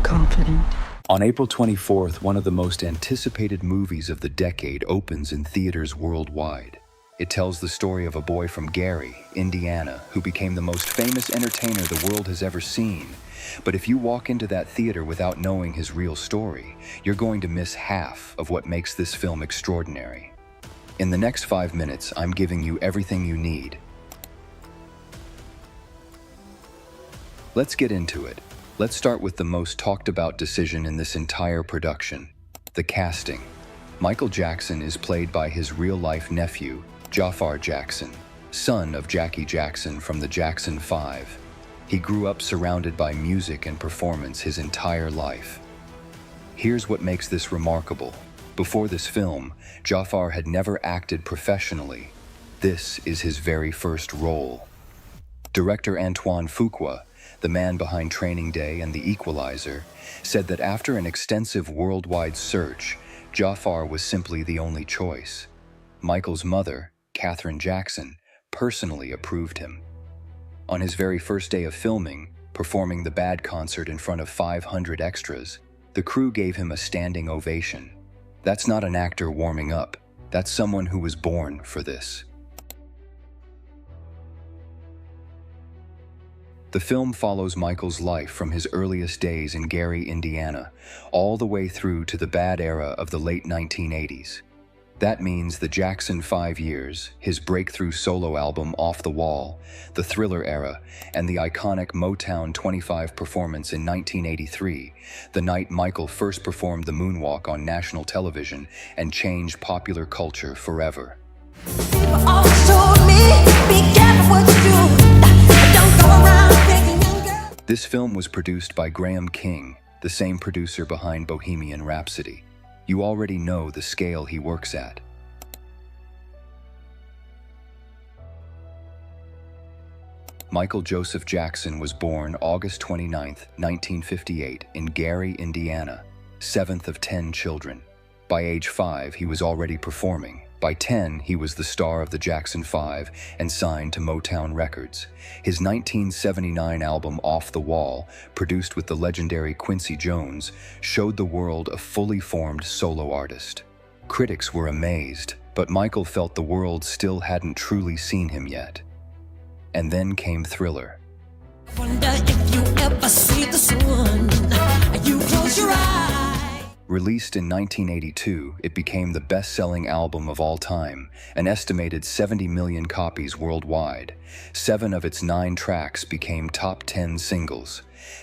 confident. On April 24th, one of the most anticipated movies of the decade opens in theaters worldwide. It tells the story of a boy from Gary, Indiana, who became the most famous entertainer the world has ever seen. But if you walk into that theater without knowing his real story, you're going to miss half of what makes this film extraordinary. In the next 5 minutes, I'm giving you everything you need. Let's get into it. Let's start with the most talked about decision in this entire production, the casting. Michael Jackson is played by his real-life nephew, Jafar Jackson, son of Jackie Jackson from the Jackson 5. He grew up surrounded by music and performance his entire life. Here's what makes this remarkable. Before this film, Jafar had never acted professionally. This is his very first role. Director Antoine Fuqua, the man behind Training Day and The Equalizer, said that after an extensive worldwide search, Jafar was simply the only choice. Michael's mother, Katherine Jackson, personally approved him. On his very first day of filming, performing the Bad concert in front of 500 extras, the crew gave him a standing ovation. That's not an actor warming up. That's someone who was born for this. The film follows Michael's life from his earliest days in Gary, Indiana, all the way through to the bad era of the late 1980s. That means the Jackson 5 years, his breakthrough solo album Off the Wall, the Thriller era, and the iconic Motown 25 performance in 1983, the night Michael first performed the moonwalk on national television and changed popular culture forever. People always told me, be careful what you do. Don't go around taking young girls. This film was produced by Graham King, the same producer behind Bohemian Rhapsody. You already know the scale he works at. Michael Joseph Jackson was born August 29, 1958, in Gary, Indiana, 7th of 10 children. By age 5, he was already performing. By 10, he was the star of the Jackson 5 and signed to Motown Records. His 1979 album Off the Wall, produced with the legendary Quincy Jones, showed the world a fully formed solo artist. Critics were amazed, but Michael felt the world still hadn't truly seen him yet. And then came Thriller. Wonder if you ever see the sun. You close your eyes. Released in 1982, it became the best-selling album of all time, an estimated 70 million copies worldwide. 7 of its 9 tracks became top 10 singles.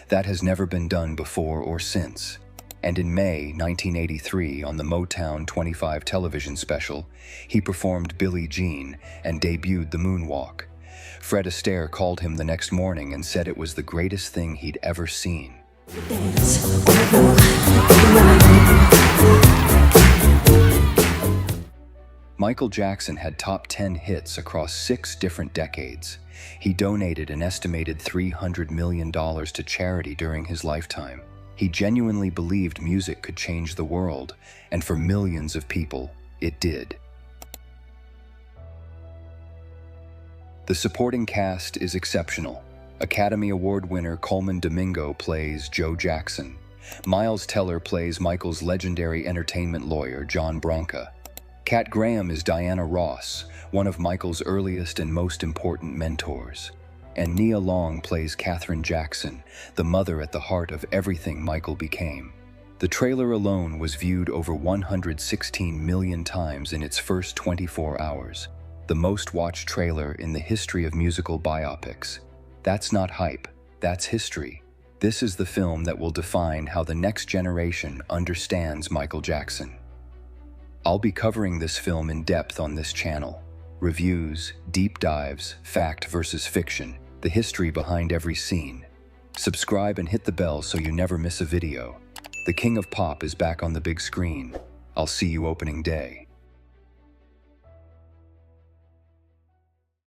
That has never been done before or since. And in May 1983, on the Motown 25 television special, he performed Billie Jean and debuted the moonwalk. Fred Astaire called him the next morning and said it was the greatest thing he'd ever seen. Michael Jackson had top 10 hits across 6 different decades. He donated an estimated $300 million to charity during his lifetime. He genuinely believed music could change the world, and for millions of people, it did. The supporting cast is exceptional. Academy Award winner Coleman Domingo plays Joe Jackson. Miles Teller plays Michael's legendary entertainment lawyer, John Branca. Kat Graham is Diana Ross, one of Michael's earliest and most important mentors. And Nia Long plays Katherine Jackson, the mother at the heart of everything Michael became. The trailer alone was viewed over 116 million times in its first 24 hours, the most watched trailer in the history of musical biopics. That's not hype, that's history. This is the film that will define how the next generation understands Michael Jackson. I'll be covering this film in depth on this channel. Reviews, deep dives, fact versus fiction, the history behind every scene. Subscribe and hit the bell so you never miss a video. The King of Pop is back on the big screen. I'll see you opening day.